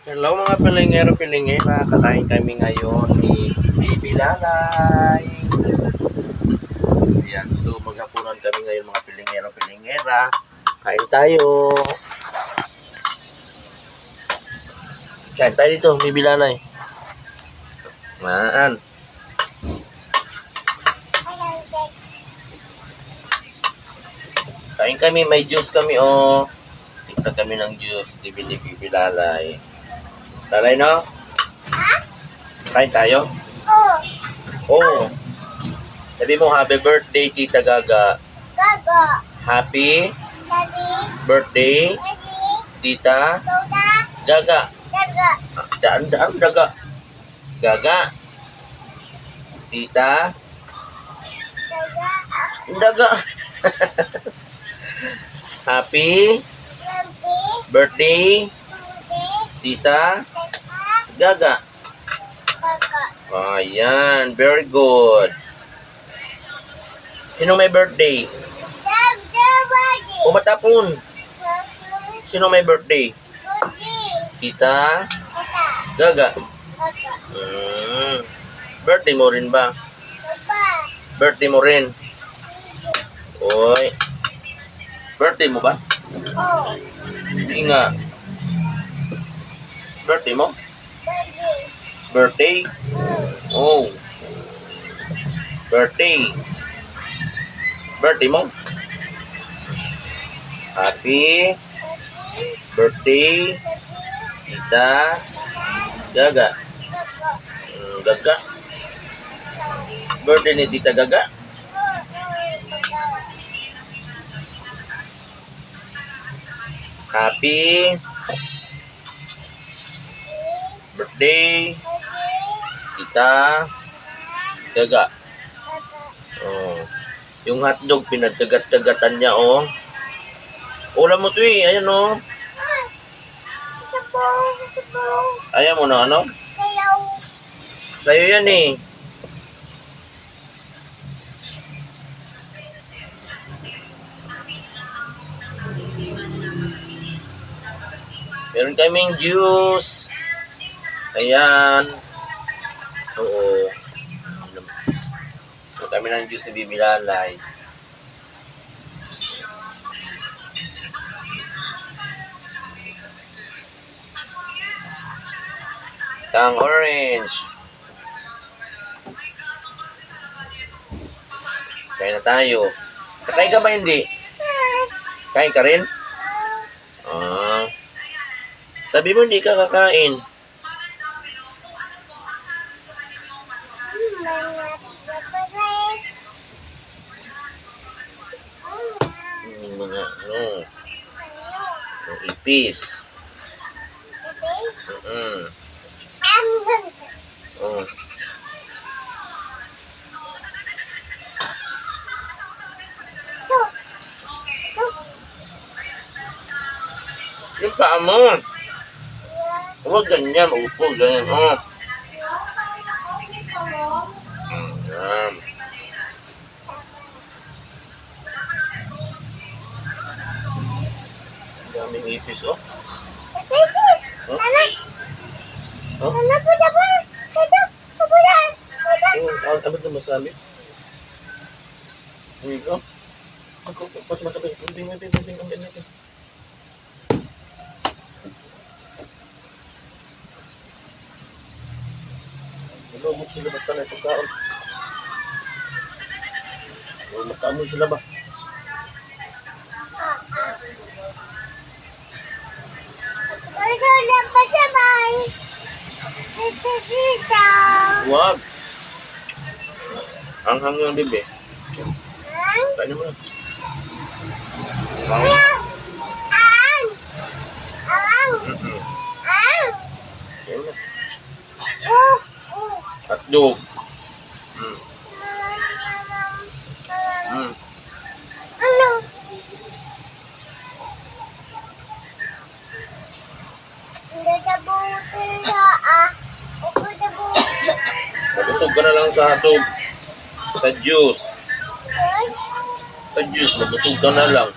Hello mga pilingero-pilingera, kakain kami ngayon ni Baby Lalay. Ayan, so maghapunan kami ngayon mga pilingero-pilingera. Kain tayo. Kain tayo dito, Baby Lalay. Maan. Kain kami, may juice kami oh. Tikta kami ng juice, ni Baby Lalay. Lalay no? Kain tayo? Oh. Sabi mo, happy birthday, Tita Gaga. Gaga. Happy Happy birthday, birthday, Tita Toda. Gaga. Gaga. Daan-daan, Gaga. Gaga. Tita Gaga. Gaga. Happy Happy birthday, birthday, Tita Tata. Gaga. Gaga. Ayan, very good. Sino may birthday? Birthday. Umatapon. Sino may birthday? Birthday. Tita Tata. Gaga. Gaga. Birthday mo rin ba? Papa. Birthday mo rin. Oy. Birthday mo ba? Oh. Hindi nga. Birthday mo? Birthday. Birthday? Oh. Birthday. Birthday mo? Happy Happy birthday, birthday, Tita Tata. Gaga. Gaga. Gaga. Birthday ni Tita Gaga. Happy birthday, Tita Gaga. Oh. Yung hotdog, pinagkagat-kagatan niya, oh. Ulam mo to eh. Ayan, oh. Ayaw mo na, ano? Sa'yo yan, eh. Meron kaming juice. Ayan. Oo. So, kami ng juice ni Bibi Lalay. Tang orange. Kain na tayo. Kakain ka ba hindi? Kain ka rin? Ah. Sabi mo hindi ka kakain. Mga ano. Yung ipis. Oh. Yung paa mo. Huwag ganyan. Upo, ganyan. Oh. Yan. Daming ipis, oh. Huh? Oh? Ano ito masabi? Hindi ko. Ako, ba't masabi? Hindi. Nalumot sila basta na itong kaon. Makamoy sila ba? Wag. Ang yung bebe. Tanya mo na. Yan na. Hotdog. Mabusog ka na lang sa hotdog. Sa juice. Sa juice, mabusog ka na lang.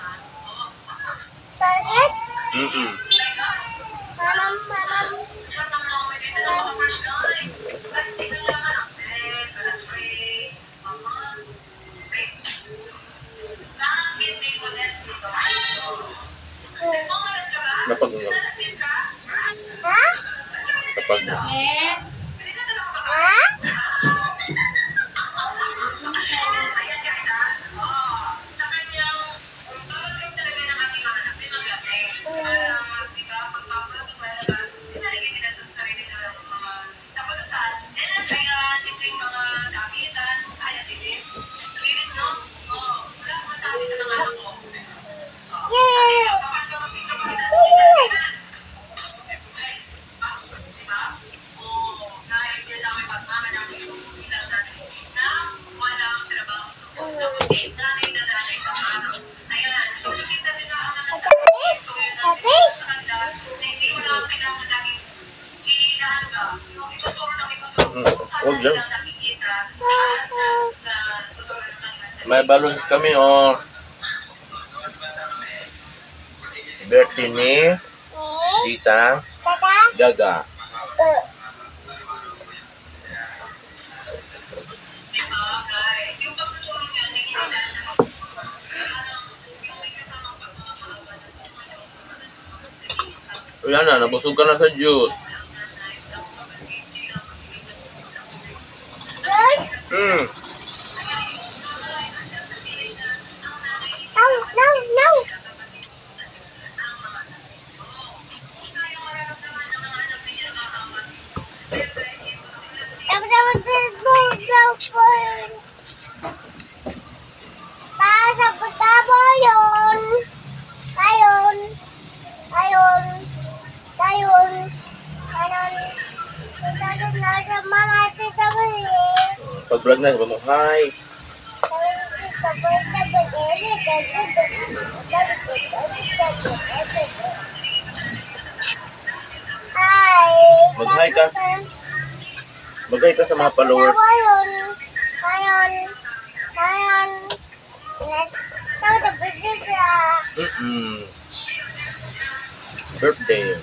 Huwag lang. May balloons kami, oh. Birthday ni Tita Gaga. Wala na, nabusog ka na sa juice. Hmm. Pag-vlog na, sabi mo, hi. Mag-hi ka. Mag-hi ka sa mga followers. Birthday.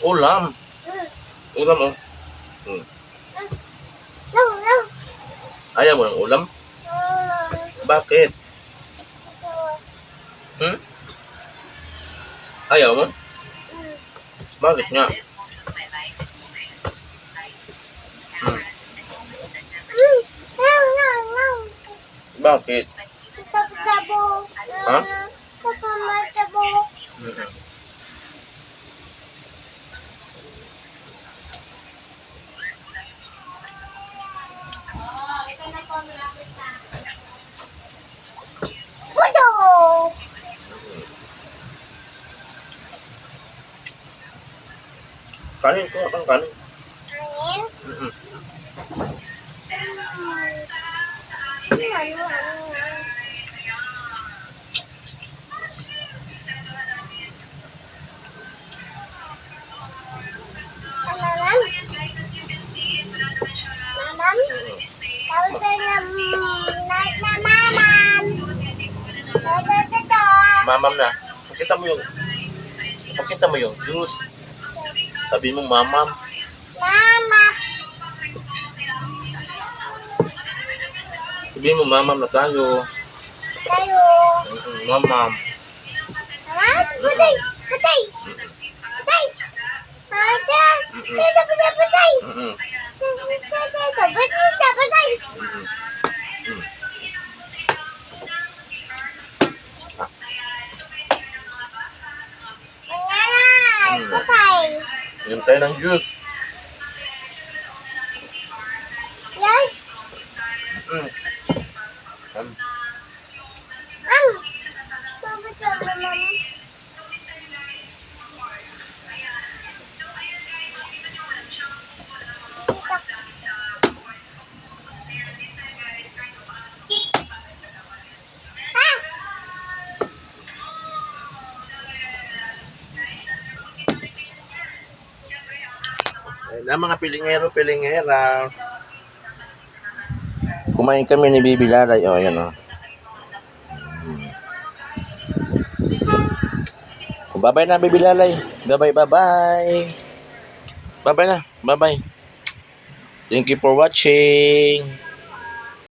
Ulam. Ulam, oh. Ayaw mo ng ulam? Bakit? Ayaw mo? Bakit nga? Bakit? Ha? Kanin ko, ang kanin. Mamam na. Pakita mo yung juice. Sabi mo mamam. Sabi mo mamam na tayo. Mamam. Yung tayo ng juice. Na mga pilingero-pilingera. Kumain kami ni Bibi Lalay. Oh, ayan, oh. Bye-bye na, Bibi Lalay. Bye-bye, bye-bye. Bye-bye na. Bye-bye. Thank you for watching.